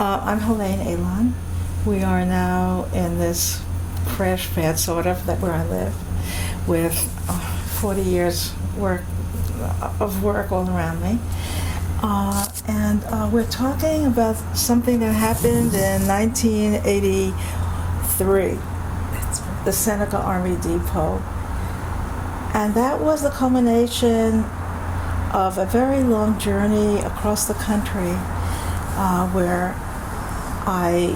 I'm Helène Aylon. We are now in this crash pad, sort of, that where I live, with 40 years of work all around me. And we're talking about something that happened in 1983, the Seneca Army Depot. And that was the culmination of a very long journey across the country where I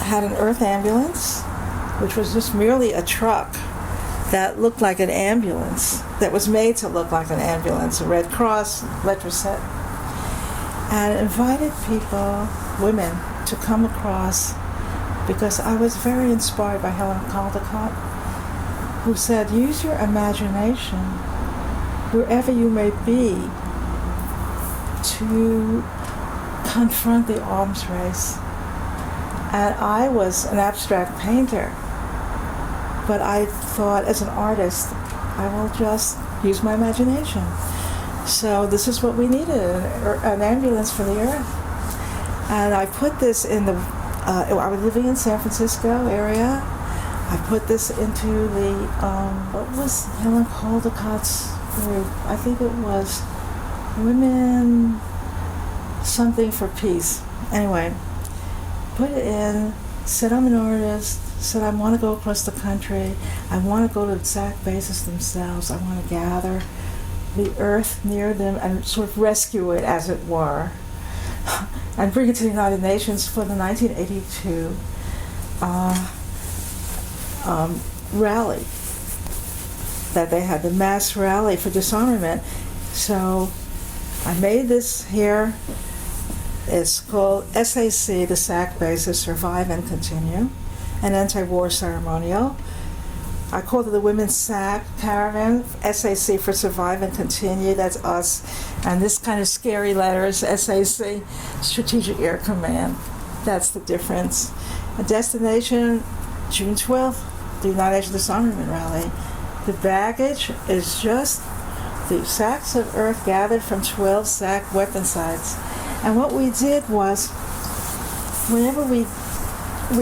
had an earth ambulance, which was just merely a truck that looked like an ambulance, that was made to look like an ambulance, a Red Cross, Letraset, and invited people, women, to come across, because I was very inspired by Helène, who said, use your imagination wherever you may be to confront the arms race. And I was an abstract painter, but I thought, as an artist, I will just use my imagination. So this is what we needed, an ambulance for the earth. And I put this in the, I was living in San Francisco area. I put this into the, what was Helène Caldicott's group? I think it was Women Something for Peace. Anyway, put it in, said I'm an artist, said I want to go across the country, I want to go to the exact bases themselves, I want to gather the earth near them and sort of rescue it, as it were, and bring it to the United Nations for the 1982 rally that they had, the mass rally for disarmament. So I made this here. It's called SAC, the SAC basis, Survive and Continue, an anti-war ceremonial. I called it the Women's SAC Caravan, SAC for Survive and Continue, that's us. And this kind of scary letters, SAC, Strategic Air Command, that's the difference. A destination, June 12th, the United Nations Disarmament Rally. The baggage is just the sacks of earth gathered from 12 SAC weapon sites. And what we did was, whenever we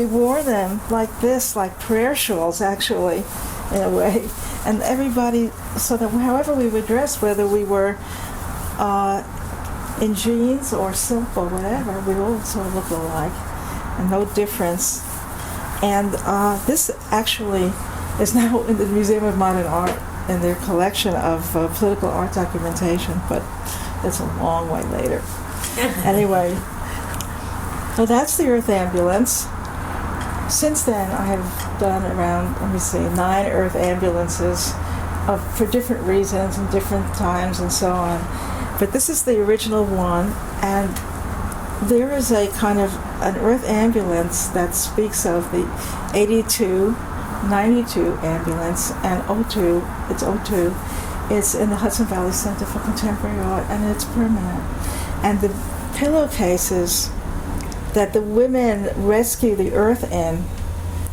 wore them like this, like prayer shawls, actually, in a way. And everybody, so that however we were dressed, whether we were in jeans or silk or whatever, we all sort of looked alike, and no difference. And this actually is now in the Museum of Modern Art in their collection of political art documentation, but that's a long way later. Anyway, so that's the Earth Ambulance. Since then, I have done around, 9 Earth Ambulances for different reasons and different times and so on. But this is the original one, and there is a kind of an Earth Ambulance that speaks of the 82, 92 ambulance, and O2, it's O2. It's in the Hudson Valley Center for Contemporary Art, and it's permanent. And the pillowcases that the women rescue the earth in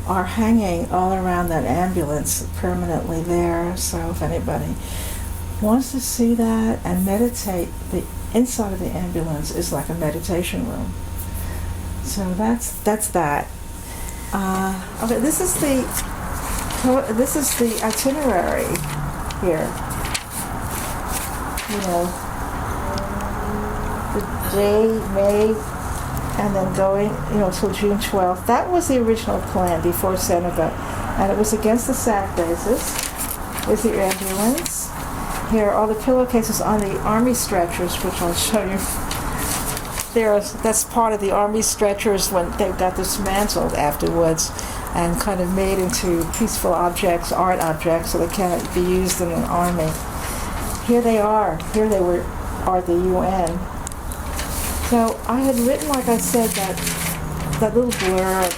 are hanging all around that ambulance permanently there. So if anybody wants to see that and meditate, the inside of the ambulance is like a meditation room. So that's that. Okay, this is the itinerary here. You know, the day, May, and then going, till June 12th. That was the original plan before Seneca, and it was against the SAC basis. There's the ambulance. Here are all the pillowcases on the army stretchers, which I'll show you. That's part of the army stretchers when they got dismantled afterwards and kind of made into peaceful objects, art objects, so they can't be used in an army. Here they are. Here they are at the UN. So I had written, like I said, that little blurb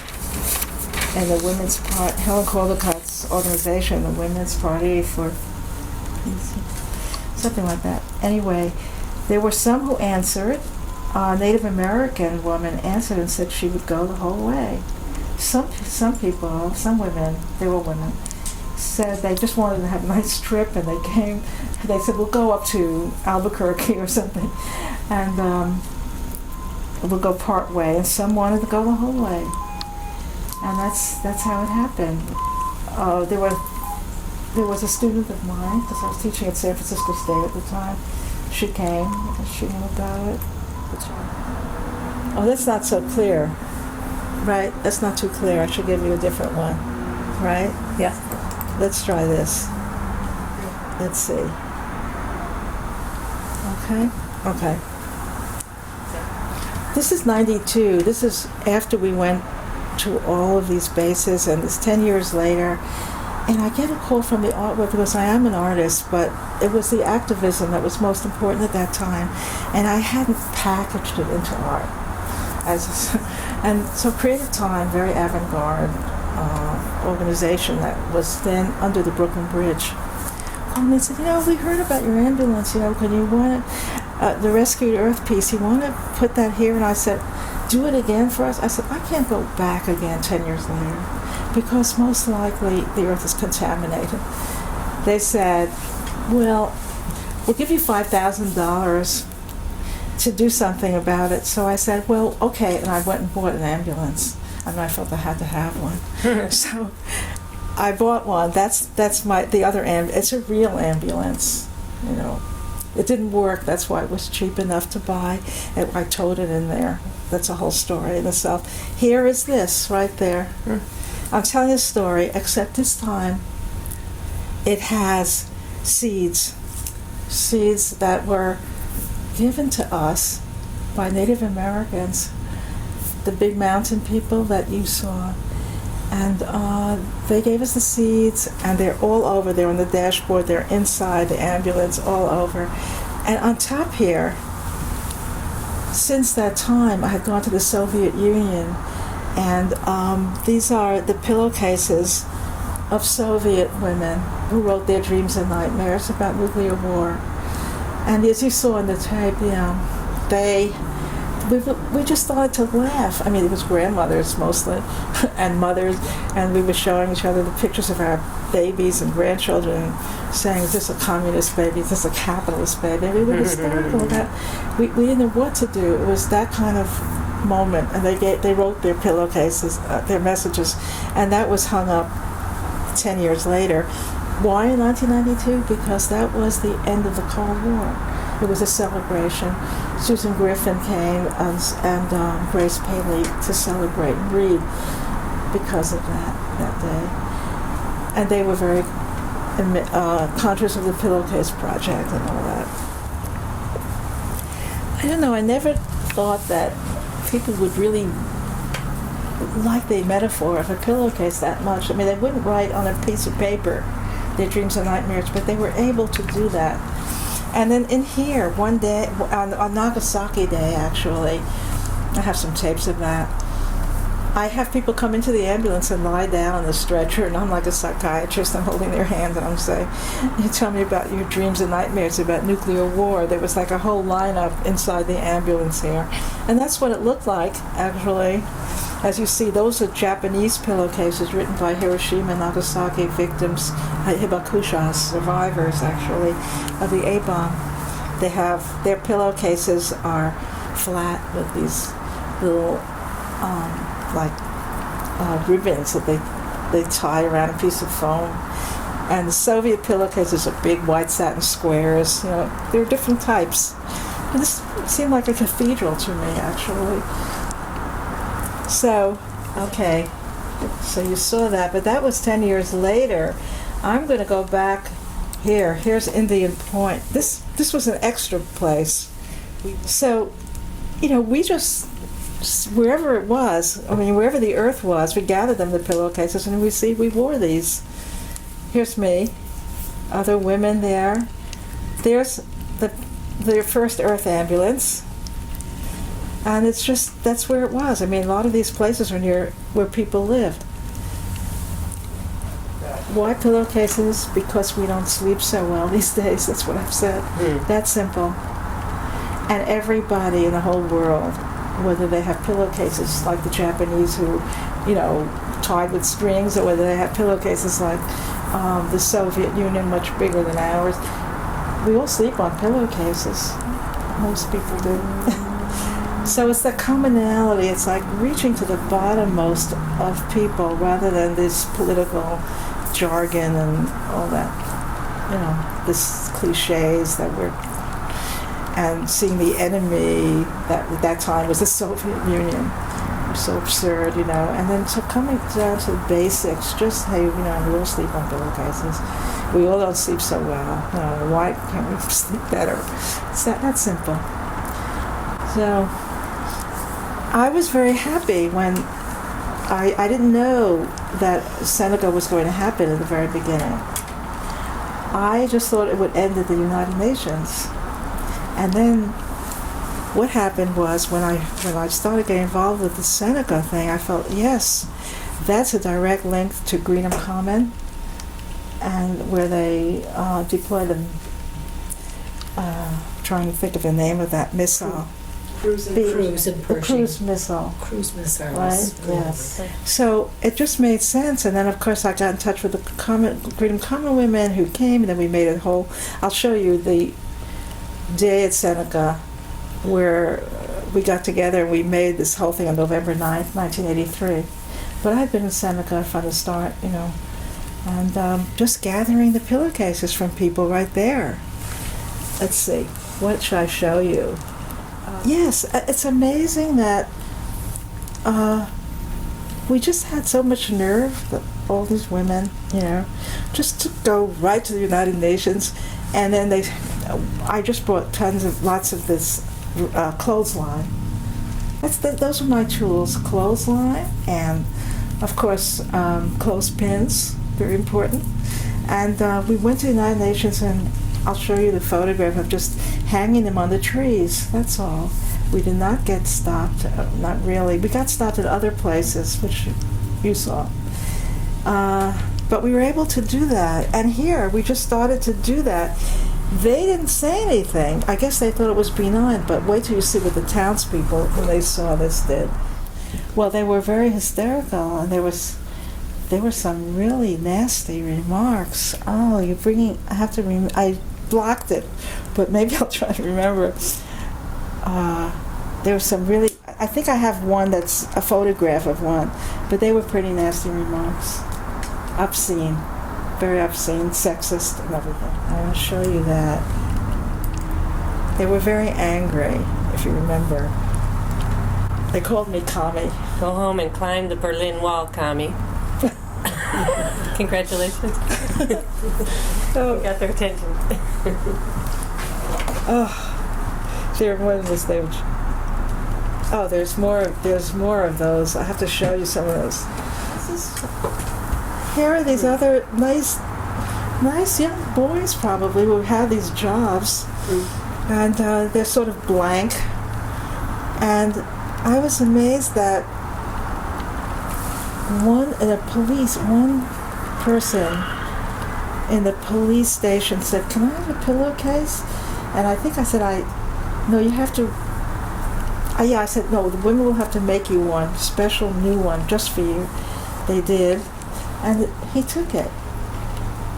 in the Women's Party, Helène Caldicott's organization, the Women's Party for something like that. Anyway, there were some who answered. A Native American woman answered and said she would go the whole way. Some people, some women, they were women, said they just wanted to have a nice trip, and they said, we'll go up to Albuquerque or something. And would go part way, and some wanted to go the whole way. And that's how it happened. There was a student of mine, because I was teaching at San Francisco State at the time. She came, and she knew about it. Oh, that's not so clear. Right? That's not too clear. I should give you a different one. Right? Yeah. Let's try this. Let's see. Okay? Okay. This is 92. This is after we went to all of these bases, and it's 10 years later. And I get a call from the artwork because I am an artist, but it was the activism that was most important at that time. And I hadn't packaged it into art. And so Creative Time, very avant-garde organization that was then under the Brooklyn Bridge, called me and said, we heard about your ambulance, can you want it, the Rescued Earth piece, you want to put that here? And I said, do it again for us? I said, I can't go back again 10 years later because most likely the Earth is contaminated. They said, well, we'll give you $5,000 to do something about it. So I said, well, okay, and I went and bought an ambulance. And I felt I had to have one. So I bought one. That's the other ambulance. It's a real ambulance, It didn't work. That's why it was cheap enough to buy. I towed it in there. That's a whole story in itself. Here is this right there. I'm telling a story, except this time it has seeds that were given to us by Native Americans, the big mountain people that you saw. And they gave us the seeds, and they're all over. They're on the dashboard. They're inside the ambulance, all over. And on top here, since that time, I had gone to the Soviet Union, and these are the pillowcases of Soviet women who wrote their dreams and nightmares about nuclear war. And as you saw in the tape, we just started to laugh. I mean, it was grandmothers mostly, and mothers, and we were showing each other the pictures of our babies and grandchildren, and saying, is this a communist baby? Is this a capitalist baby? We were hysterical. We didn't know what to do. It was that kind of moment, and they wrote their pillowcases, their messages, and that was hung up 10 years later. Why in 1992? Because that was the end of the Cold War. It was a celebration. Susan Griffin came and Grace Paley to celebrate and read because of that day. And they were very conscious of the Pillowcase Project and all that. I don't know, I never thought that people would really like the metaphor of a pillowcase that much. I mean, they wouldn't write on a piece of paper their dreams and nightmares, but they were able to do that. And then in here, one day, on Nagasaki Day, actually, I have some tapes of that, I have people come into the ambulance and lie down on the stretcher, and I'm like a psychiatrist. I'm holding their hand, and I'm saying, you tell me about your dreams and nightmares about nuclear war. There was like a whole lineup inside the ambulance here. And that's what it looked like, actually. As you see, those are Japanese pillowcases written by Hiroshima and Nagasaki victims, hibakushas, survivors, actually, of the A-bomb. They have, their pillowcases are flat with these little, ribbons that they tie around a piece of foam. And the Soviet pillowcases are big white satin squares. There are different types. And this seemed like a cathedral to me, actually. So, okay, so you saw that, but that was 10 years later. I'm going to go back here. Here's Indian Point. This was an extra place. So, we just, wherever it was, wherever the earth was, we gathered them, the pillowcases, and we wore these. Here's me, other women there. There's their first Earth ambulance. And it's just, that's where it was. A lot of these places are near where people lived. Why pillowcases? Because we don't sleep so well these days. That's what I've said. That's simple. And everybody in the whole world, whether they have pillowcases like the Japanese who, tied with strings, or whether they have pillowcases like the Soviet Union, much bigger than ours, we all sleep on pillowcases. Most people do. So it's the commonality. It's like reaching to the bottommost of people rather than this political jargon and all that, this cliches that we're, and seeing the enemy that at that time was the Soviet Union. It was so absurd, and then so coming down to the basics, just, hey, we all sleep on pillowcases. We all don't sleep so well. Why can't we sleep better? It's that simple. So I was very happy when I didn't know that Seneca was going to happen at the very beginning. I just thought it would end at the United Nations. And then what happened was when I started getting involved with the Seneca thing, I felt, yes, that's a direct link to Greenham Common, and where they deployed them, trying to think of the name of that missile. Cruise and the cruise missile. Cruise missile. Right? Yes. So it just made sense. And then, of course, I got in touch with the Greenham Common women who came, and then we made a whole... I'll show you the day at Seneca where we got together and we made this whole thing on November 9th, 1983. But I'd been in Seneca from the start, and just gathering the pillowcases from people right there. Let's see. What should I show you? Yes, it's amazing that we just had so much nerve, all these women, just to go right to the United Nations, and then I just brought lots of this clothesline. Those are my tools, clothesline, and of course clothespins, very important. And we went to the United Nations, and I'll show you the photograph of just hanging them on the trees. That's all. We did not get stopped, not really. We got stopped at other places, which you saw. But we were able to do that. And here, we just started to do that. They didn't say anything. I guess they thought it was benign, but wait till you see what the townspeople, when they saw this, did. Well, they were very hysterical, and there were some really nasty remarks. Oh, you're bringing... I blocked it, but maybe I'll try to remember. There was some really... I think I have one that's a photograph of one, but they were pretty nasty remarks. Obscene. Very obscene, sexist, and everything. I want to show you that. They were very angry, if you remember. They called me Kami. Go home and climb the Berlin Wall, Kami. Congratulations. So, you got their attention. There was there. Oh, there's more of those. I have to show you some of those. Here are these other nice young boys probably who have these jobs, and they're sort of blank. And I was amazed that one person in the police station said, "Can I have a pillowcase?" And I think I said, "No, you have to." I said, "No, the women will have to make you one, special new one, just for you." They did, and he took it.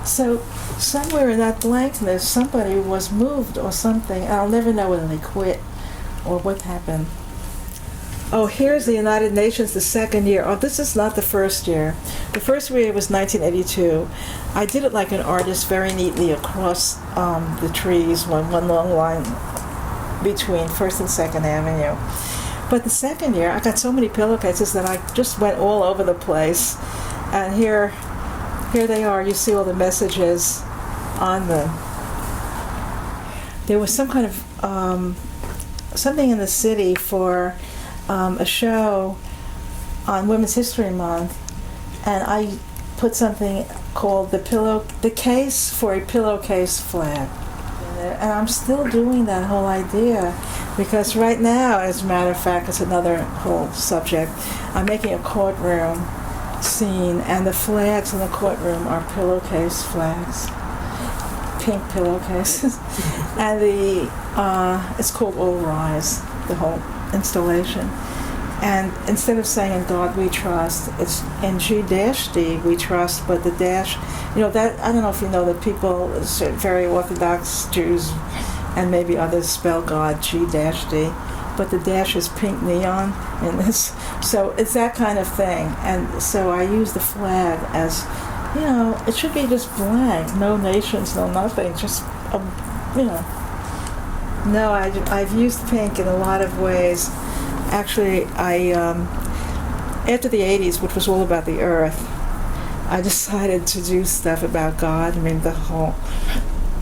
So somewhere in that blankness, somebody was moved or something. And I'll never know whether they quit or what happened. Oh, here's the United Nations, the second year. Oh, this is not the first year. The first year was 1982. I did it like an artist, very neatly across the trees, one long line between First and Second Avenue. But the second year, I got so many pillowcases that I just went all over the place. And here they are. You see all the messages on them. There was some kind of something in the city for a show on Women's History Month, and I put something called the case for a pillowcase flag. And I'm still doing that whole idea, because right now, as a matter of fact, it's another whole subject. I'm making a courtroom scene, and the flags in the courtroom are pillowcase flags, pink pillowcases, and it's called All Rise, the whole installation. And instead of saying "In God We Trust," it's in G-D we trust, but the dash, that, I don't know if you know that people, very Orthodox Jews and maybe others spell God G-D. but the dash is pink neon in this. So it's that kind of thing. And so I use the flag as, it should be just blank, no nations, no nothing, just, No, I've used pink in a lot of ways. Actually, after the 80s, which was all about the earth, I decided to do stuff about God.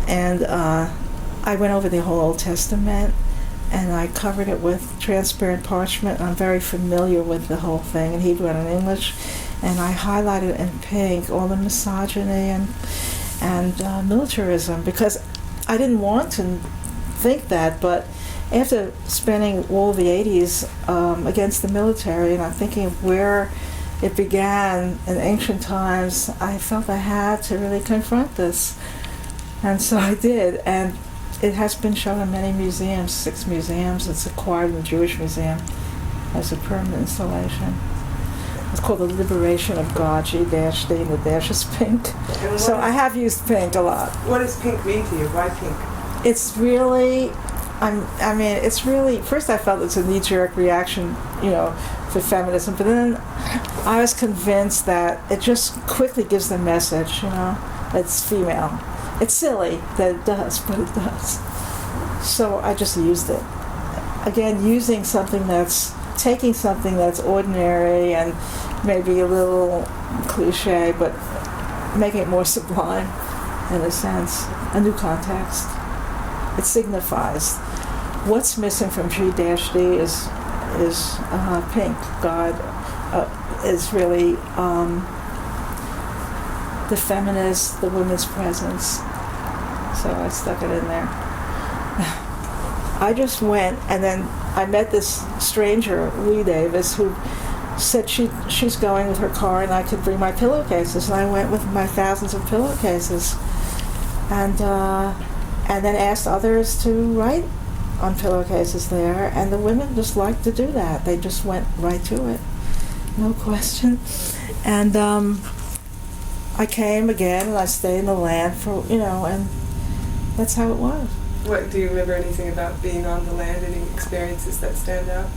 And I went over the whole Old Testament, and I covered it with transparent parchment. I'm very familiar with the whole thing in Hebrew and in English, and I highlighted in pink all the misogyny and militarism, because I didn't want to think that, but after spending all the 80s against the military, and I'm thinking of where it began in ancient times, I felt I had to really confront this. And so I did, and it has been shown in many museums, 6 museums. It's acquired in the Jewish Museum as a permanent installation. It's called The Liberation of God, G-D, and the dash is pink. So I have used pink a lot. What does pink mean to you? Why pink? It's really, it's really, first I felt it's a knee-jerk reaction, for feminism, but then I was convinced that it just quickly gives the message, it's female. It's silly that it does, but it does. So I just used it. Again, taking something that's ordinary and maybe a little cliche, but making it more sublime in a sense, a new context. It signifies. What's missing from G-D is pink. God is really the feminist, the women's presence. So I stuck it in there. I just went, and then I met this stranger, Lee Davis, who said she's going with her car and I could bring my pillowcases. And I went with my thousands of pillowcases. And then asked others to write on pillowcases there, and the women just liked to do that. They just went right to it, no question. And I came again, and I stayed in the land for, and that's how it was. What, do you remember anything about being on the land, any experiences that stand out?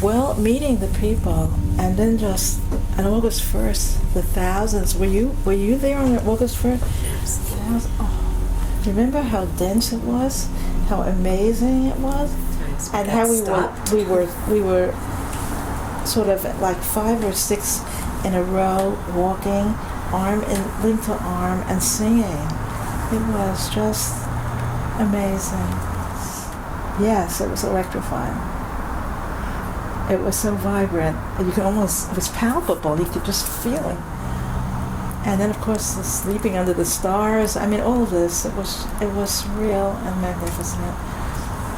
Well, meeting the people, and then just on August 1st, the thousands. Were you there on August 1st? Oh, remember how dense it was, how amazing it was, and how we were sort of like 5 or 6 in a row, walking, linked to arm, and singing. It was just amazing. Yes, it was electrifying. It was so vibrant. You could almost, it was palpable. You could just feel it. And then, of course, the sleeping under the stars. All of this. It was real and magnificent.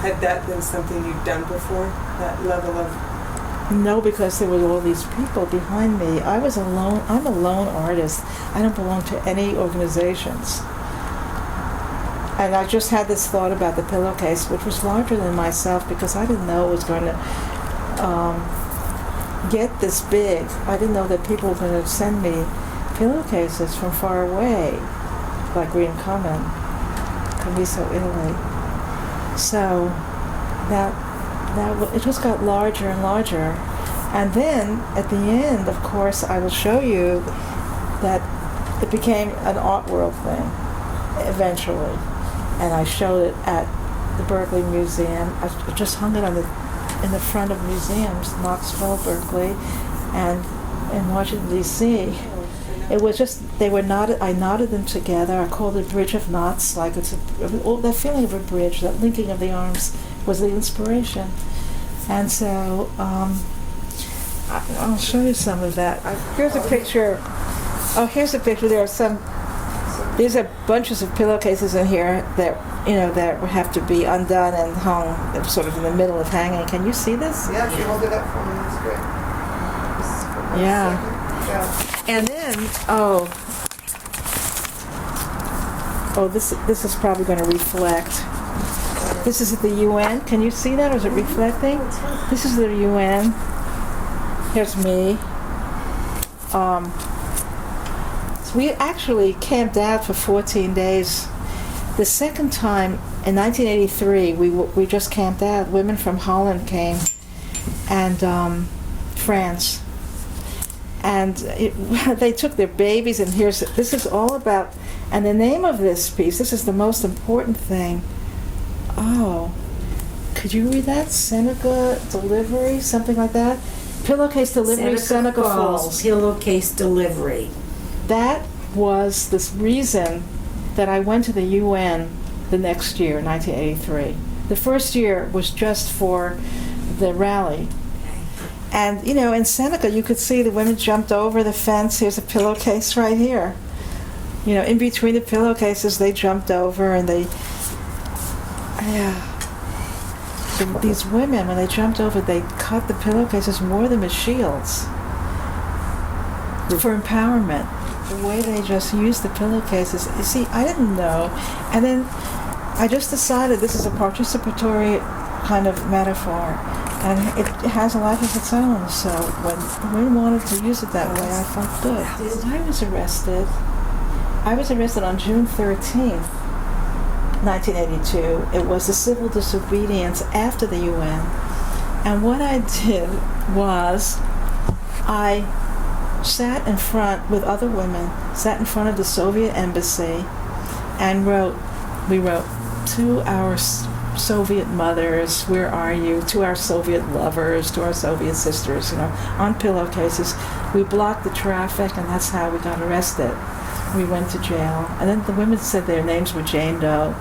Had that been something you'd done before? That level of... No, because there were all these people behind me. I was alone. I'm a lone artist. I don't belong to any organizations. And I just had this thought about the pillowcase, which was larger than myself, because I didn't know it was going to get this big. I didn't know that people were going to send me pillowcases from far away, like Encampment, Camiso, Italy. So that it just got larger and larger. And then at the end, of course, I will show you that it became an art world thing eventually. And I showed it at the Berkeley Museum. I just hung it in the front of museums, Knoxville, Berkeley, and in Washington, D.C. It was just, they were knotted, I knotted them together. I called it Bridge of Knots, like it's that feeling of a bridge, that linking of the arms was the inspiration. And so, I'll show you some of that. Here's a picture. Here's a picture. There are these are bunches of pillowcases in here that have to be undone and hung sort of in the middle of hanging. Can you see this? Yeah, if you hold it up for me, that's great. Yeah. And then, this is probably going to reflect. This is at the UN. Can you see that, or is it reflecting? This is the UN. Here's me. So we actually camped out for 14 days The second time, in 1983, we just camped out. Women from Holland came, and France. And they took their babies, and this is all about, and the name of this piece, this is the most important thing. Oh, could you read that? Seneca Delivery, something like that? Pillowcase Delivery, Seneca Falls. Pillowcase Delivery. That was the reason that I went to the UN the next year, 1983. The first year was just for the rally. And, you know, in Seneca, you could see the women jumped over the fence. Here's a pillowcase right here. You know, in between the pillowcases, they jumped over, and these women, when they jumped over, they cut the pillowcases, wore them as shields for empowerment. The way they just used the pillowcases. You see, I didn't know. And then I just decided this is a participatory kind of metaphor. And it has a life of its own. So when women wanted to use it that way, I felt good. I was arrested. On June 13th, 1982. It was a civil disobedience after the UN. And what I did was I sat in front with other women, sat in front of the Soviet embassy, and we wrote to our Soviet mothers, where are you? To our Soviet lovers, to our Soviet sisters, you know, on pillowcases. We blocked the traffic, and that's how we got arrested. We went to jail. And then the women said their names were Jane Doe.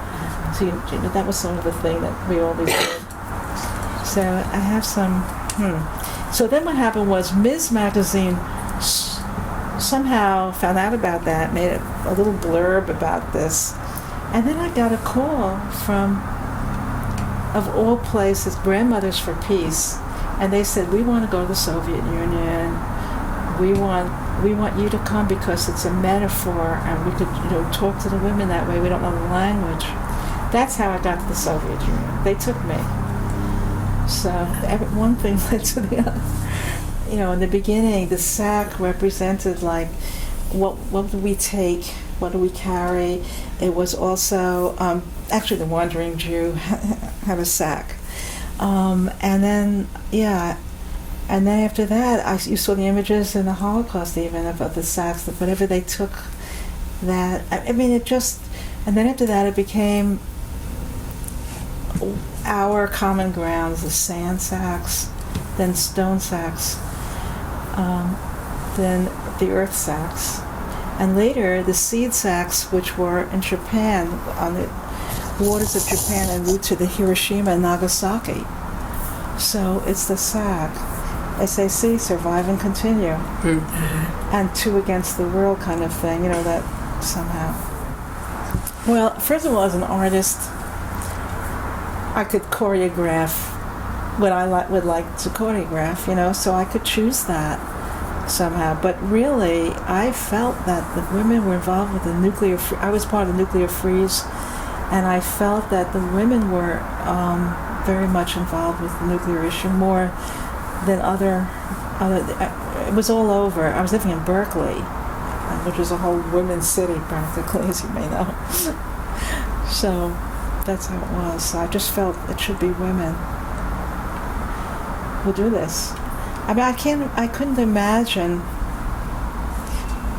So that was sort of a thing that we always did. So I have some, So then what happened was Ms. Magazine somehow found out about that, made a little blurb about this. And then I got a call from, of all places, Grandmothers for Peace. And they said, we want to go to the Soviet Union. We want you to come because it's a metaphor, and we could, you know, talk to the women that way. We don't know the language. That's how I got to the Soviet Union. They took me. So one thing led to the other. You know, in the beginning, the sack represented like, what do we take? What do we carry? It was also, actually the Wandering Jew had a sack. And then after that, you saw the images in the Holocaust even about the sacks, whatever they took that, I mean, it just, and then after that it became our common grounds, the sand sacks, then stone sacks, then the earth sacks, and later the seed sacks, which were in Japan, on the waters of Japan en route to the Hiroshima and Nagasaki. So it's the sack. SAC, survive and continue. Mm-hmm. And two against the world kind of thing, you know, that somehow. Well, first of all, as an artist, I could choreograph what I would like to choreograph, you know, so I could choose that somehow. But really, I felt that the women were involved with the nuclear, I was part of the nuclear freeze, and I felt that the women were very much involved with the nuclear issue, more than other, it was all over. I was living in Berkeley, which is a whole women's city practically, as you may know. So that's how it was. So I just felt it should be women who do this. I mean, I couldn't imagine,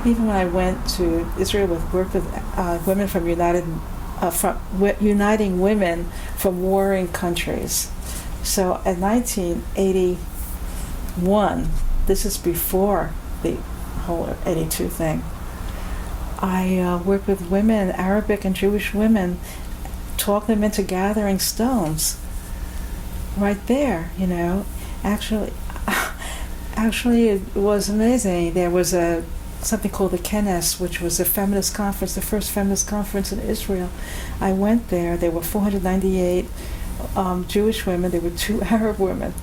even when I went to Israel worked with women from uniting women from warring countries. So in 1981, this is before the whole 82 thing, I worked with women, Arabic and Jewish women, talked them into gathering stones right there, you know. Actually it was amazing. There was something called the Kenes, which was a feminist conference, the first feminist conference in Israel. I went there. There were 498 Jewish women. There were 2 Arab women.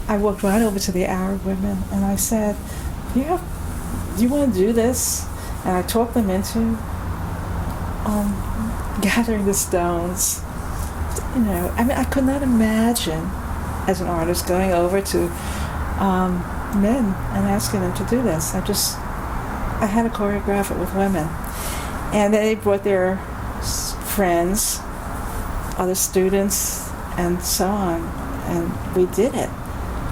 I walked right over to the Arab women and I said, do you want to do this? And I talked them into gathering the stones. You know, I mean, I could not imagine as an artist going over to men and asking them to do this. I had to choreograph it with women. And they brought their friends, other students, and so on. And we did it.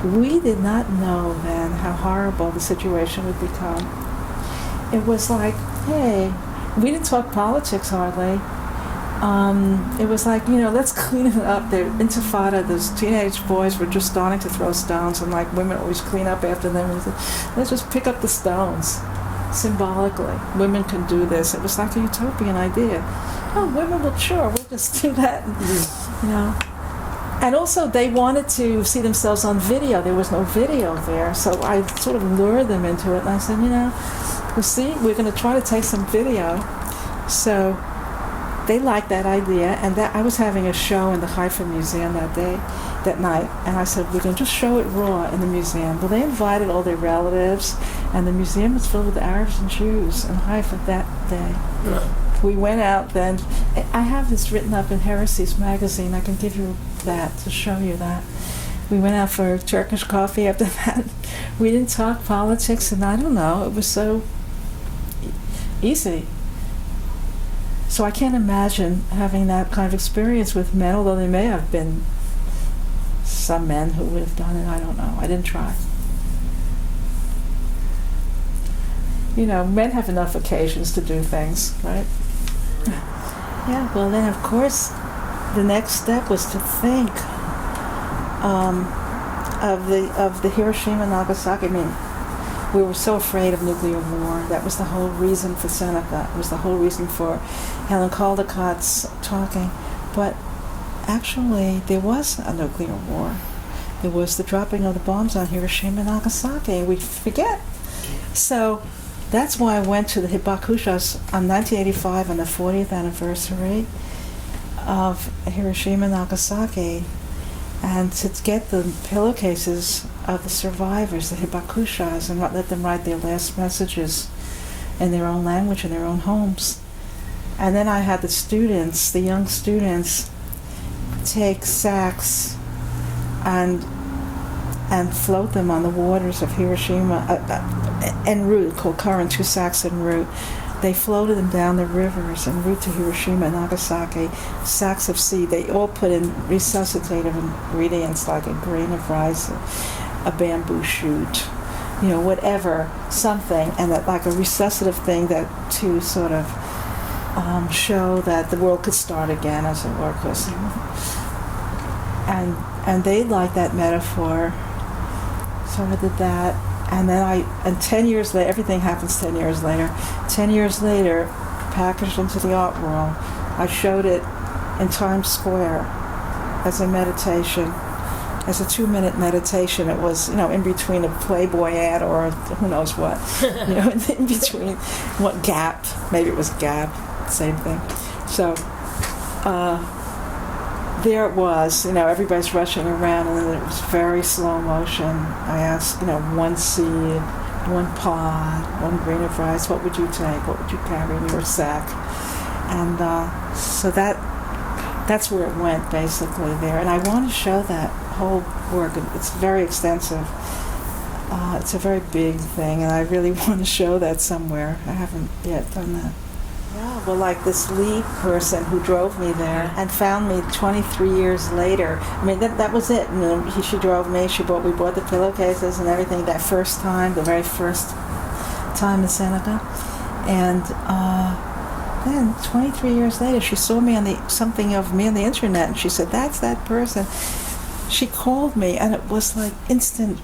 We did not know then how horrible the situation would become. It was like, hey, we didn't talk politics hardly. It was like, let's clean it up. The Intifada, those teenage boys were just starting to throw stones, and like women always clean up after them. And said, let's just pick up the stones, symbolically. Women can do this. It was like a utopian idea. Oh, women will, sure, we'll just do that. And also, they wanted to see themselves on video. There was no video there, so I sort of lured them into it. And I said, well, see, we're going to try to take some video. So they liked that idea, and that I was having a show in the Haifa Museum that night, and I said, we're going to just show it raw in the museum. Well, they invited all their relatives, and the museum was filled with Arabs and Jews in Haifa that day. We went out then. I have this written up in Herstory magazine. I can give you that to show you that. We went out for Turkish coffee after that. We didn't talk politics, and I don't know, it was so easy. So I can't imagine having that kind of experience with men, although there may have been some men who would have done it. I don't know. I didn't try. Men have enough occasions to do things, right? Yeah, well then of course the next step was to think of the Hiroshima and Nagasaki. I mean, we were so afraid of nuclear war. That was the whole reason for Seneca. It was the whole reason for Helen Caldicott's talking. But actually, there was a nuclear war. There was the dropping of the bombs on Hiroshima and Nagasaki. We forget. So that's why I went to the Hibakushas on 1985 on the 40th anniversary of Hiroshima and Nagasaki, and to get the pillowcases of the survivors, the hibakushas, and let them write their last messages in their own language in their own homes. And then I had the students, the young students, take sacks and float them on the waters of Hiroshima en route, called current, 2 sacks en route. They floated them down the rivers en route to Hiroshima and Nagasaki, sacks of seed. They all put in resuscitative ingredients like a grain of rice, a bamboo shoot, whatever, something, and that like a resuscitative thing that to sort of show that the world could start again, as it were, 'cause and they liked that metaphor. So I did that. And then 10 years later, everything happens 10 years later. 10 years later, packaged into the art world, I showed it in Times Square as a meditation, as a 2-minute meditation. It was, in between a Playboy ad or who knows what, in between what Gap, maybe it was Gap, same thing. So there it was, everybody's rushing around, and then it was very slow motion. I asked, 1 seed, 1 pod, 1 grain of rice, what would you take? What would you carry in your sack? And so that's where it went, basically, there. And I want to show that whole work. It's very extensive. It's a very big thing, and I really want to show that somewhere. I haven't yet done that. Yeah, well, like this lead person who drove me there and found me 23 years later. I mean, that was it. She drove me. We bought the pillowcases and everything that first time, the very first time in Seneca. And then 23 years later, she saw me on something of me on the internet, and she said, "That's that person." She called me, and it was like instant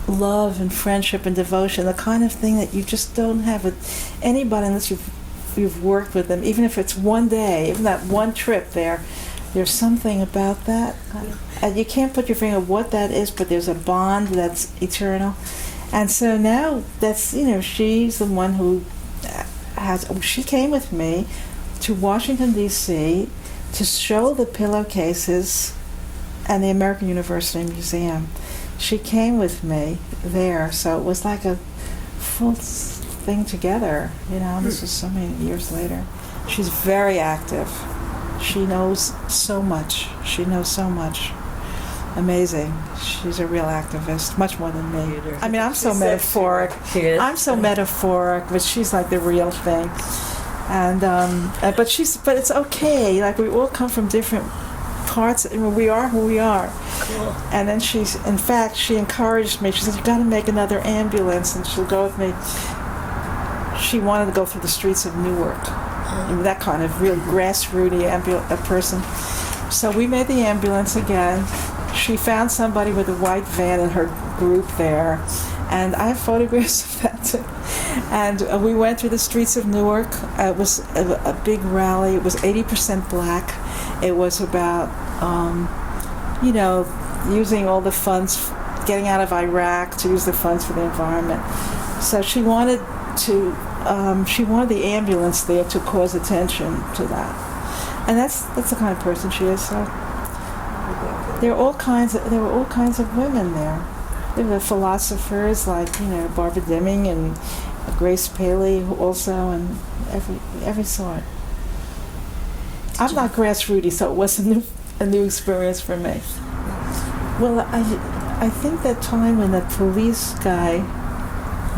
love and friendship and devotion, the kind of thing that you just don't have with anybody unless you've worked with them, even if it's one day, even that one trip there. There's something about that, and you can't put your finger on what that is, but there's a bond that's eternal. And so now that's, she's the one who she came with me to Washington, D.C. to show the pillowcases and the American University Museum. She came with me there, so it was like a full thing together, this was so many years later. She's very active. She knows so much. Amazing. She's a real activist, much more than me. I mean, I'm so metaphoric. She is. I'm so metaphoric, but she's like the real thing. And but it's okay. Like, we all come from different parts. I mean, we are who we are. Cool. And then she encouraged me. She said, "You got to make another ambulance," and she'll go with me. She wanted to go through the streets of Newark, that kind of real grassrooty person. So we made the ambulance again. She found somebody with a white van in her group there, and I have photographs of that too. And we went through the streets of Newark. It was a big rally. It was 80% black. It was about, using all the funds, getting out of Iraq to use the funds for the environment. So she wanted the ambulance there to cause attention to that. And that's the kind of person she is. So there were all kinds of women there. There were philosophers like Barbara Deming and Grace Paley also, and every sort. I'm not grassrooty, so it was a new experience for me. Well, I think that time when the police guy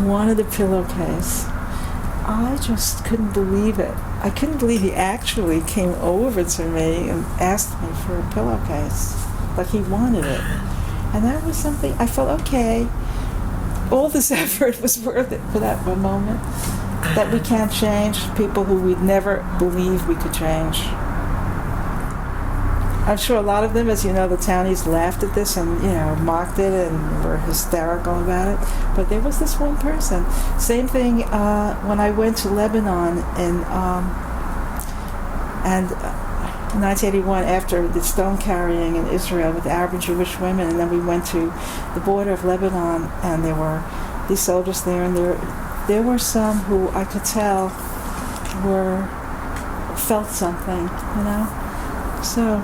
wanted a pillowcase, I just couldn't believe it. I couldn't believe he actually came over to me and asked me for a pillowcase, like he wanted it. And that was something, I felt, okay, all this effort was worth it for that one moment. That we can't change people who we'd never believe we could change. I'm sure a lot of them, as you know, the townies laughed at this and, mocked it and were hysterical about it. But there was this one person. Same thing when I went to Lebanon in 1981, after the stone carrying in Israel with Arab and Jewish women, and then we went to the border of Lebanon, and there were these soldiers there, and there were some who I could tell felt something, So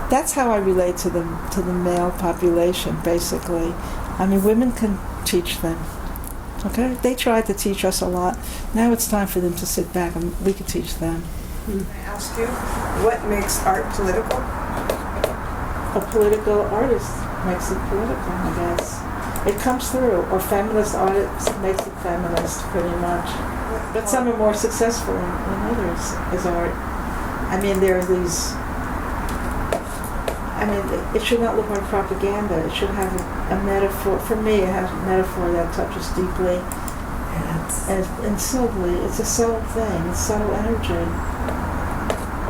that's how I relate to the male population, basically. I mean, women can teach them. Okay? They tried to teach us a lot. Now it's time for them to sit back and we can teach them. Can I ask you, what makes art political? A political artist makes it political, I guess. It comes through. Or feminist artist makes it feminist, pretty much. But some are more successful than others as art. I mean, there are these... it should not look like propaganda. It should have a metaphor. For me, it has a metaphor that touches deeply. And subtly. It's a subtle thing. It's subtle energy.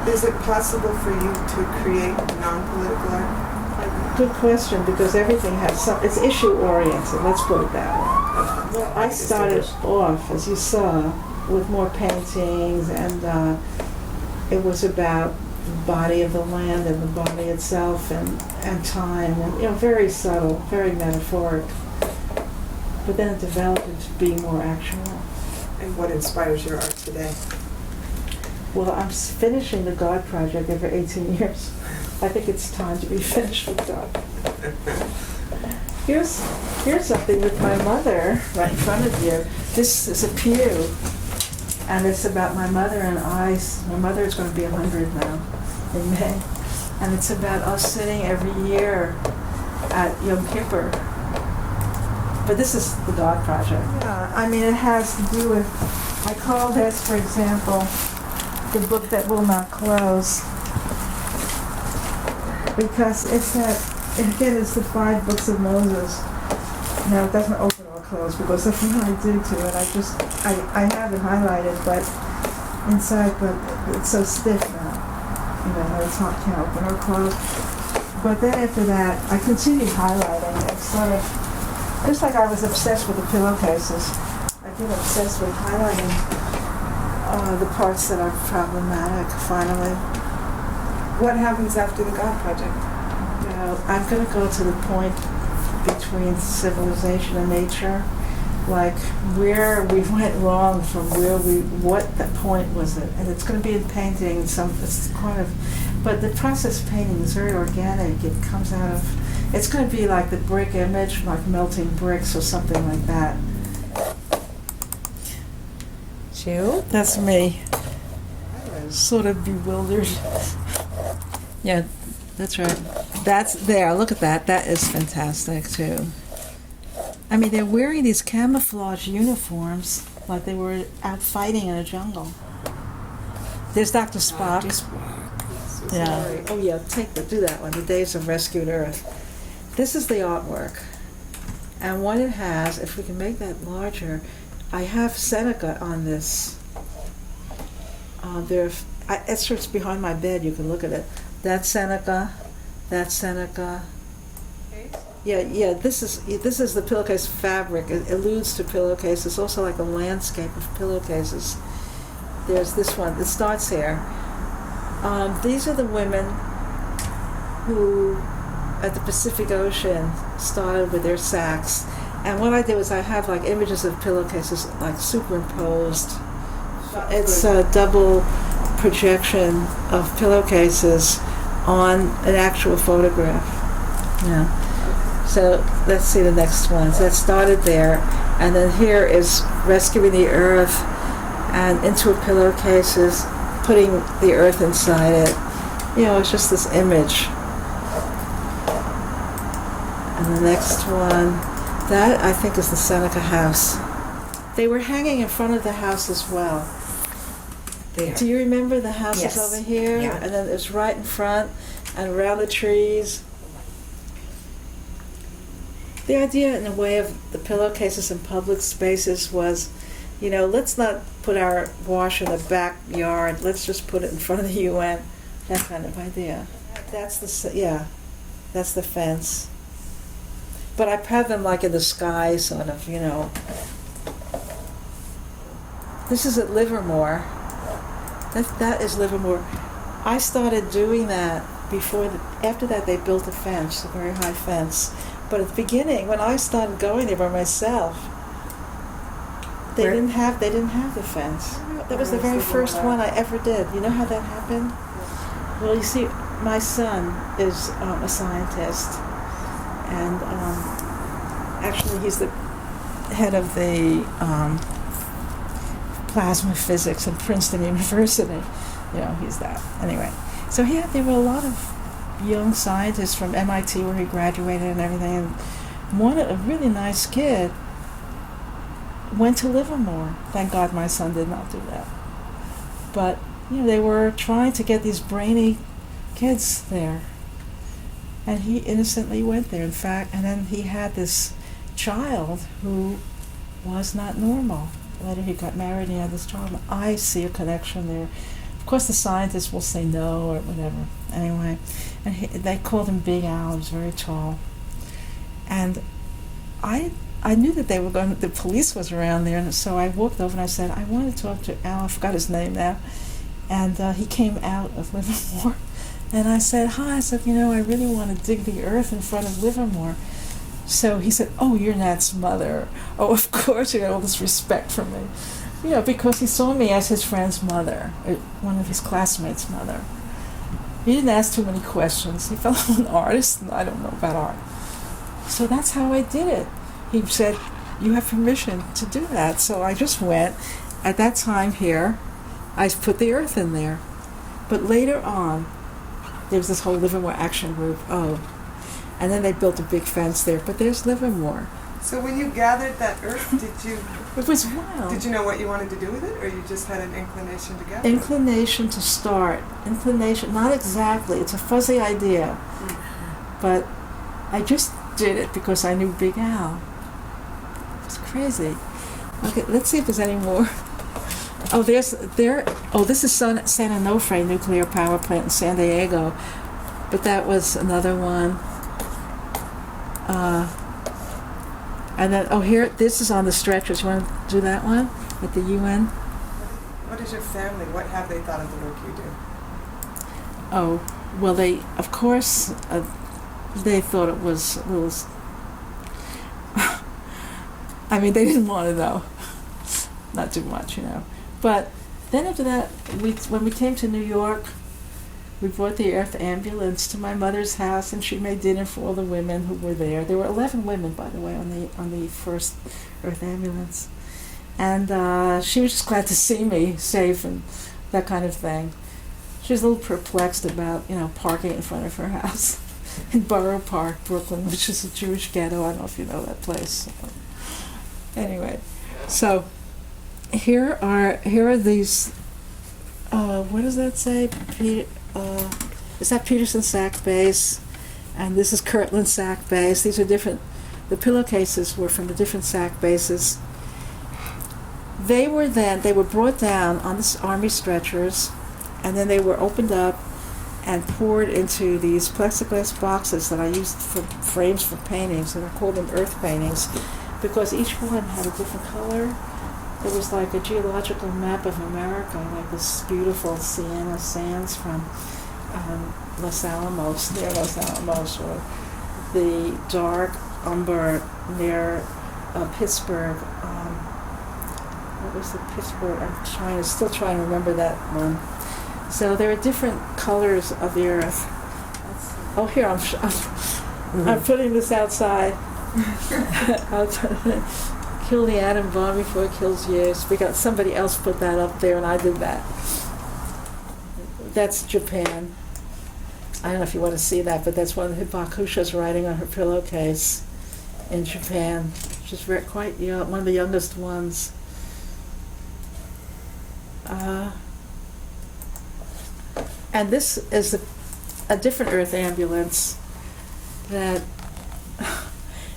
Is it possible for you to create non-political art? Good question, because everything has it's issue-oriented, let's put it that way. Well, I started off, as you saw, with more paintings, and it was about the body of the land and the body itself and time, and very subtle, very metaphoric. But then it developed into being more actual. And what inspires your art today? Well, I'm finishing the God Project after 18 years. I think it's time to be finished with God. Here's something with my mother right in front of you. This is a pew, and it's about my mother and I. My mother is going to be 100 now in May, and it's about us sitting every year at Yom Kippur. But this is the God Project. Yeah, I mean, it has to do with, I call this, for example, the book that will not close, because it's the 5 books of Moses. Now, it doesn't open or close because that's what I do to it. I have it highlighted, but inside, but it's so stiff now. It's not can't open or close. But then after that, I continued highlighting. It's sort of just like I was obsessed with the pillowcases. I've been obsessed with highlighting the parts that are problematic, finally. What happens after the God Project? I'm going to go to the point between civilization and nature, like where we went wrong from what the point was it. And it's going to be in painting, it's kind of, but the process of painting is very organic. It comes out of, it's going to be like the brick image, like melting bricks or something like that. You? That's me. Sort of bewildered. Yeah, that's right. That's there. Look at that. That is fantastic too. I mean, they're wearing these camouflage uniforms like they were out fighting in a jungle. There's Dr. Spock. Dr. Spock. Yeah. Oh yeah, do that one. The Days of Rescued Earth. This is the artwork, and what it has, if we can make that larger, I have Seneca on this. It's behind my bed. You can look at it. That's Seneca. That's Seneca. Yeah. This is the pillowcase fabric. It alludes to pillowcases. It's also like a landscape of pillowcases. There's this one. It starts here. These are the women who, at the Pacific Ocean, started with their sacks. And what I did was I have like images of pillowcases like superimposed. It's a double projection of pillowcases on an actual photograph. Yeah. So let's see the next one. So that started there, and then here is rescuing the earth and into a pillowcases, putting the earth inside it. It's just this image. And the next one, that I think is the Seneca house. They were hanging in front of the house as well. There. Do you remember the houses Yes. over here? Yeah. And then it's right in front and around the trees. The idea, in a way, of the pillowcases in public spaces was, let's not put our wash in the backyard. Let's just put it in front of the UN. That kind of idea. That's the fence. But I have them like in the sky, sort of, This is at Livermore. That is Livermore. I started doing that after that they built a fence, a very high fence. But at the beginning, when I started going there by myself, they didn't have the fence. That was the very first one I ever did. You know how that happened? Well, you see, my son is a scientist, and actually he's the head of the plasma physics at Princeton University. He's that. Anyway, so there were a lot of young scientists from MIT where he graduated and everything, and a really nice kid went to Livermore. Thank God my son did not do that. But, they were trying to get these brainy kids there. And he innocently went there, in fact, and then he had this child who was not normal. Later he got married and he had this child. I see a connection there. Of course the scientists will say no or whatever. Anyway, and they called him Big Al. He was very tall. And I knew that the police was around there, and so I walked over and I said, I want to talk to Al. I forgot his name now. And he came out of Livermore. And I said, hi. I said, I really want to dig the earth in front of Livermore. So he said, oh, you're Nat's mother. Oh, of course, you got all this respect for me. Because he saw me as his friend's mother, one of his classmates' mother. He didn't ask too many questions. He felt I'm an artist, and I don't know about art. So that's how I did it. He said, you have permission to do that. So I just went. At that time here, I put the earth in there. But later on, there was this whole Livermore Action Group. And then they built a big fence there. But there's Livermore. So when you gathered that earth, It was wild. Did you know what you wanted to do with it, or you just had an inclination to gather? Inclination to start. Inclination, not exactly. It's a fuzzy idea. But I just did it because I knew Big Al. It's crazy. Okay, let's see if there's any more. This is San Onofre nuclear power plant in San Diego. But that was another one. And then, here, this is on the stretchers. You want to do that one at the UN? What is your family? What have they thought of the work you do? Oh, well, they, of course, they thought it was a little... I mean, they didn't want to know. Not too much, But then after that, when we came to New York, we brought the Earth ambulance to my mother's house, and she made dinner for all the women who were there. There were 11 women, by the way, on the first Earth ambulance. And she was just glad to see me safe and that kind of thing. She was a little perplexed about, parking in front of her house in Borough Park, Brooklyn, which is a Jewish ghetto. I don't know if you know that place. Anyway, so here are these what does that say? Is that Peterson sack base? And this is Kirtland sack base. These are different. The pillowcases were from the different sack bases. They were brought down on the army stretchers, and then they were opened up and poured into these plexiglass boxes that I used for frames for paintings, and I called them earth paintings, because each one had a different color. It was like a geological map of America, like this beautiful sienna sands from Los Alamos, near Los Alamos, or the dark umber near Pittsburgh. What was the Pittsburgh? I'm still trying to remember that one. So there are different colors of the earth. Oh, here I'm putting this outside. Kill the atom bomb before it kills you. Because somebody else put that up there, and I did that. That's Japan. I don't know if you want to see that, but that's one of the Hibakusha's writing on her pillowcase in Japan. She's quite young, one of the youngest ones. And this is a different Earth ambulance that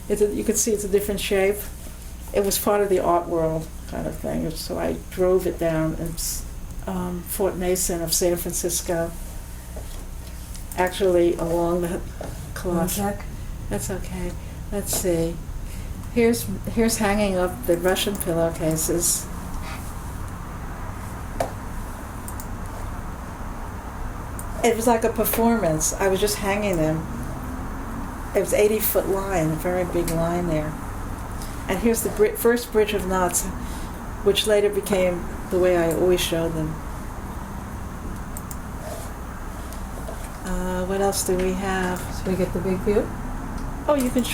you can see it's a different shape. It was part of the art world kind of thing, so I drove it down in Fort Mason of San Francisco, actually along the cloth. That's okay. Let's see. Here's hanging up the Russian pillowcases. It was like a performance. I was just hanging them. It was 80-foot line, a very big line there. And here's the first bridge of knots, which later became the way I always showed them. What else do we have? So we get the big view? Oh, you can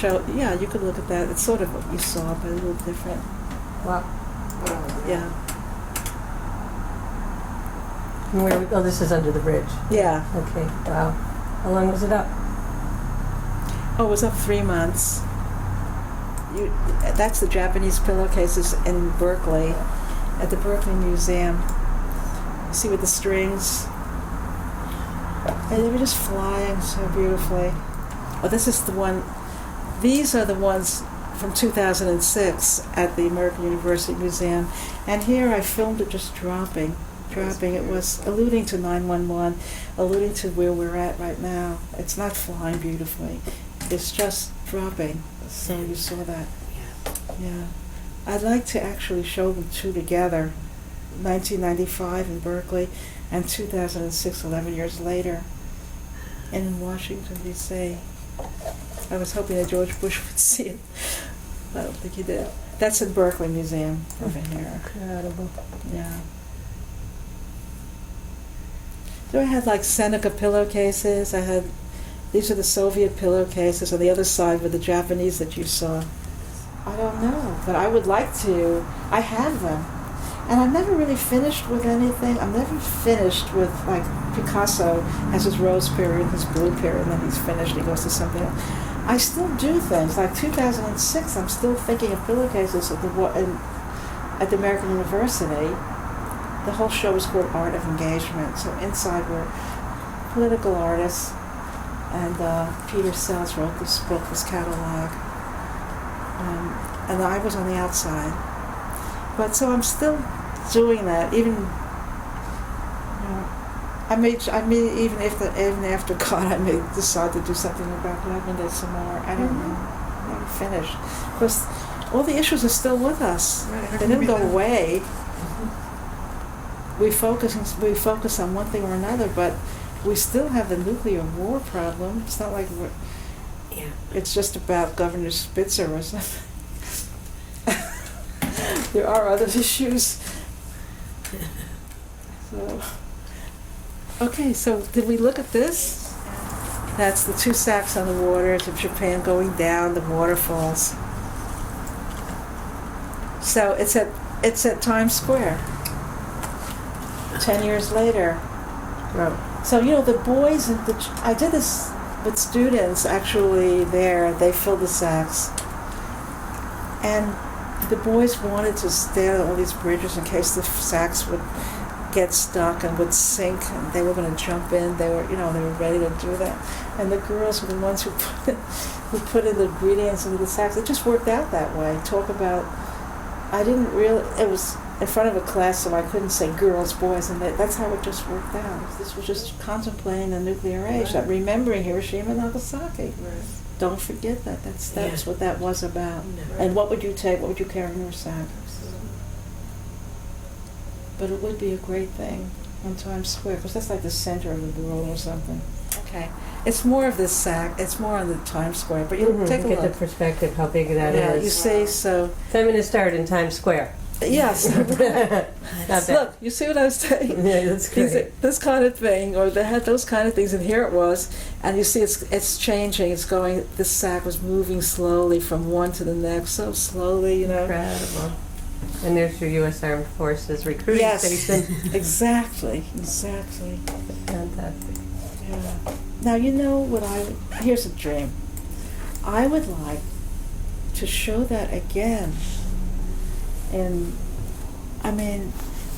you could look at that. It's sort of what you saw, but a little different. Wow. Yeah. Oh, this is under the bridge. Yeah. Okay, wow. How long was it up? Oh, it was up 3 months. That's the Japanese pillowcases in Berkeley, at the Berkeley Museum. You see with the strings? And they were just flying so beautifully. Oh, this is the one. These are the ones from 2006 at the American University Museum. And here I filmed it just dropping. It was alluding to 911, alluding to where we're at right now. It's not flying beautifully. It's just dropping. So you saw that. Yeah. I'd like to actually show them two together. 1995 in Berkeley and 2006, 11 years later, in Washington, D.C. I was hoping that George Bush would see it. I don't think he did. That's in Berkeley Museum over here. Incredible. Yeah. So I had like Seneca pillowcases. These are the Soviet pillowcases. On the other side were the Japanese that you saw. I don't know, but I would like to. I have them. And I'm never really finished with anything. I'm never finished with, like, Picasso has his rose period, his blue period, and then he's finished, he goes to something else. I still do things. Like 2006, I'm still thinking of pillowcases at the American University. The whole show was called Art of Engagement. So inside were political artists, and Peter Sells wrote this book, this catalog. And I was on the outside. But so I'm still doing that, even, even after God, I may decide to do something about lavender some more. I don't know. I'm not finished. Because all the issues are still with us. Right. They didn't go away. We focus on one thing or another, but we still have the nuclear war problem. It's not like it's just about Governor Spitzer or something. There are other issues. So did we look at this? That's the two sacks on the waters of Japan going down the waterfalls. So it's at Times Square. 10 years later. Wow. So the boys I did this with students actually there. They filled the sacks, and the boys wanted to stay on all these bridges in case the sacks would get stuck and would sink, and they were going to jump in. They were, they were ready to do that. And the girls were the ones who put in the ingredients into the sacks. It just worked out that way. Talk about, it was in front of a class, so I couldn't say girls, boys, and that's how it just worked out. This was just contemplating the nuclear age, that remembering Hiroshima and Nagasaki. Right. Don't forget that. That's what that was about. And what would you take? What would you carry in your sack? But it would be a great thing on Times Square, because that's like the center of the world or something. Okay. It's more of this sack. It's more on the Times Square. But you take a Get look. the perspective how big that Yeah, is. you see, so... Feminist art in Times Square. Yes. Not bad. Look, you see what I was saying? Yeah, that's great. This kind of thing, or they had those kind of things, and here it was, and you see it's changing, it's going, this sack was moving slowly from one to the next, so slowly, Incredible. And there's your U.S. Armed Forces recruiting station. Exactly. Fantastic. Yeah. Now, here's a dream. I would like to show that again. And,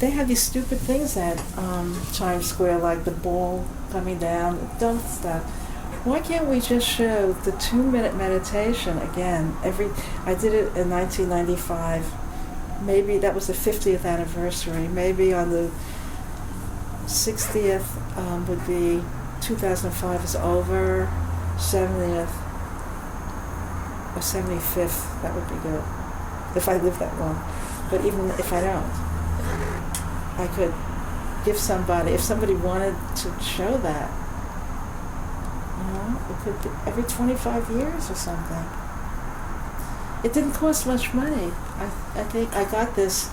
they have these stupid things at Times Square, like the ball coming down, dumb stuff. Why can't we just show the 2-minute meditation again? I did it in 1995. Maybe that was the 50th anniversary. Maybe on the 60th would be 2005 is over, 70th or 75th, that would be good, if I live that long. But even if I don't, I could give somebody, if somebody wanted to show that, it could be every 25 years or something. It didn't cost much money. I think I got this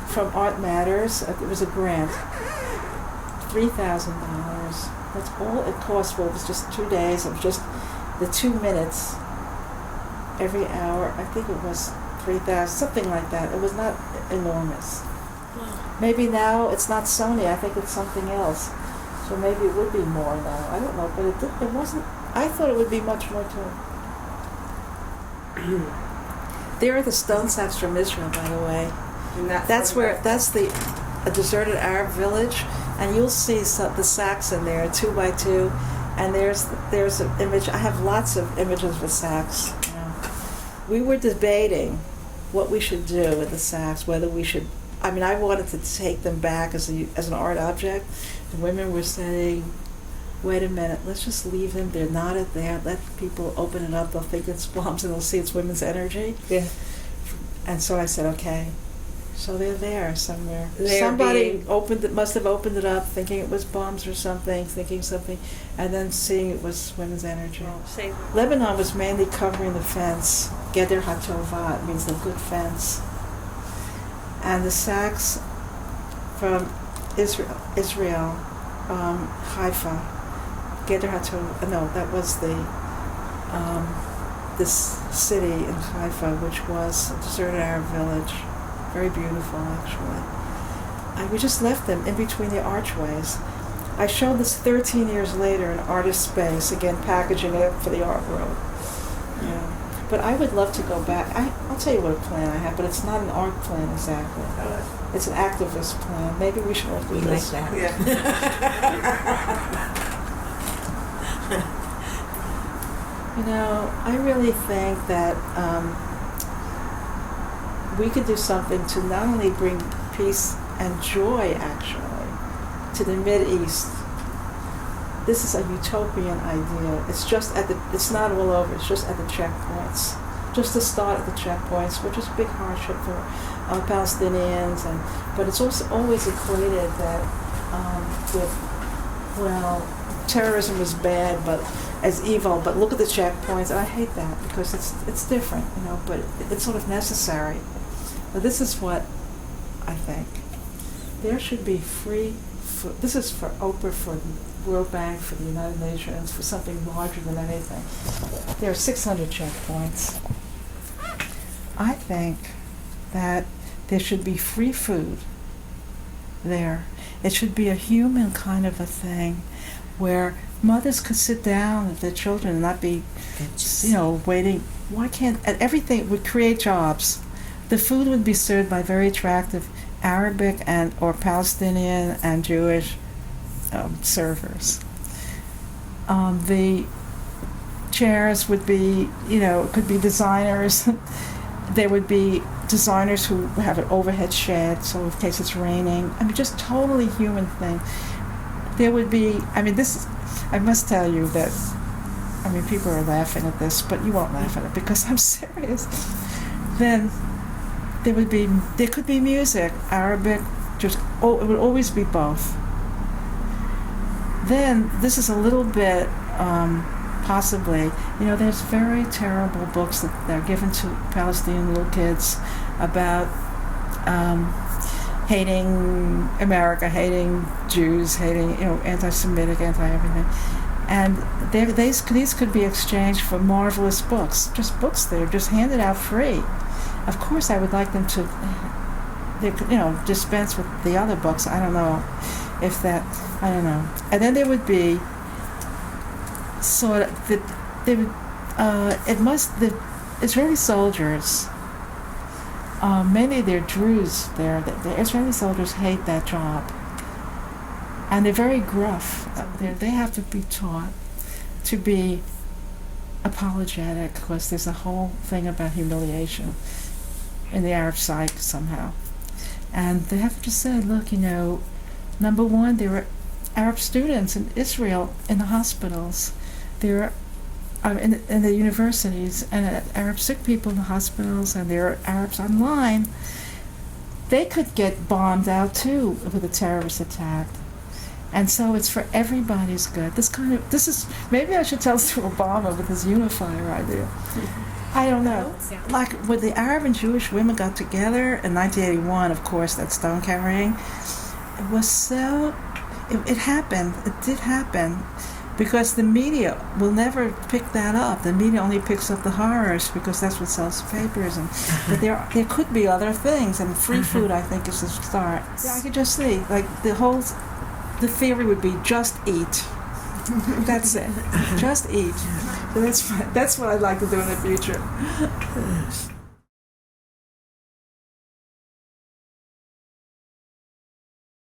from Art Matters. It was a grant. $3,000. That's all it cost. Well, it was just 2 days. It was just the 2 minutes every hour. I think it was 3,000, something like that. It was not enormous. Maybe now it's not Sony. I think it's something else. So maybe it would be more now. I don't know, but it wasn't. I thought it would be much more too. There are the stone sacks from Israel, by the way. And That's a deserted Arab village, and you'll see the sacks in there, 2 by 2, and there's an image. I have lots of images of the sacks. We were debating what we should do with the sacks, whether we should. I wanted to take them back as an art object. The women were saying, wait a minute, let's just leave them. They're knotted there. Let people open it up. They'll think it's bombs and they'll see it's women's energy. Yeah. And so I said, okay. So they're there somewhere. They're Somebody must have opened it up thinking it was bombs or something, and then seeing it was women's energy. Lebanon was mainly covering the fence. Geder HaTovah means the good fence. And the sacks from Israel, Haifa, Geder HaTovah, no, that was this city in Haifa, which was a deserted Arab village. Very beautiful, actually. And we just left them in between the archways. I showed this 13 years later in Artist Space, again packaging it for the art world. Yeah. But I would love to go back. I'll tell you what plan I have, but it's not an art plan exactly. It's an activist plan. Maybe we should all do this. Like that. Yeah. I really think that we could do something to not only bring peace and joy, actually, to the Mideast. This is a utopian idea. It's not all over, it's just at the checkpoints. Just to start at the checkpoints, which is a big hardship for Palestinians, but it's also always equated that terrorism is bad, but as evil, but look at the checkpoints, and I hate that because it's different, but it's sort of necessary. But this is what I think. There should be free food. This is for Oprah, for the World Bank, for the United Nations, for something larger than anything. There are 600 checkpoints. I think that there should be free food there. It should be a human kind of a thing where mothers could sit down with their children and not be, waiting. Why can't, and everything would create jobs. The food would be served by very attractive Arabic and or Palestinian and Jewish servers. The chairs would be, could be designers. There would be designers who have an overhead shed, so in case it's raining. I mean, just totally human thing. There would be, I must tell you that, people are laughing at this, but you won't laugh at it because I'm serious. Then there could be music, Arabic, it would always be both. Then, this is a little bit, possibly, there's very terrible books that are given to Palestinian little kids about hating America, hating Jews, hating, anti-Semitic, anti-everything. And these could be exchanged for marvelous books, just books that are just handed out free. Of course, I would like them to, dispense with the other books. I don't know if that, I don't know. And then there would be sort of, the Israeli soldiers, many of their Druze there, the Israeli soldiers hate that job. And they're very gruff. They have to be taught to be apologetic because there's a whole thing about humiliation in the Arab psyche somehow. And they have to say, look, number one, there are Arab students in Israel in the hospitals. There are in the universities, and Arab sick people in the hospitals, and there are Arabs online. They could get bombed out too with a terrorist attack. And so it's for everybody's good. This is, maybe I should tell this to Obama with his unifier idea. I don't know. Like when the Arab and Jewish women got together in 1981, of course, that stone carrying, it was so, it happened. It did happen. Because the media will never pick that up. The media only picks up the horrors because that's what sells papers. But there could be other things. And free food, I think, is the start. Yeah, I could just see, like, the theory would be just eat. That's it. Just eat. So that's what I'd like to do in the future.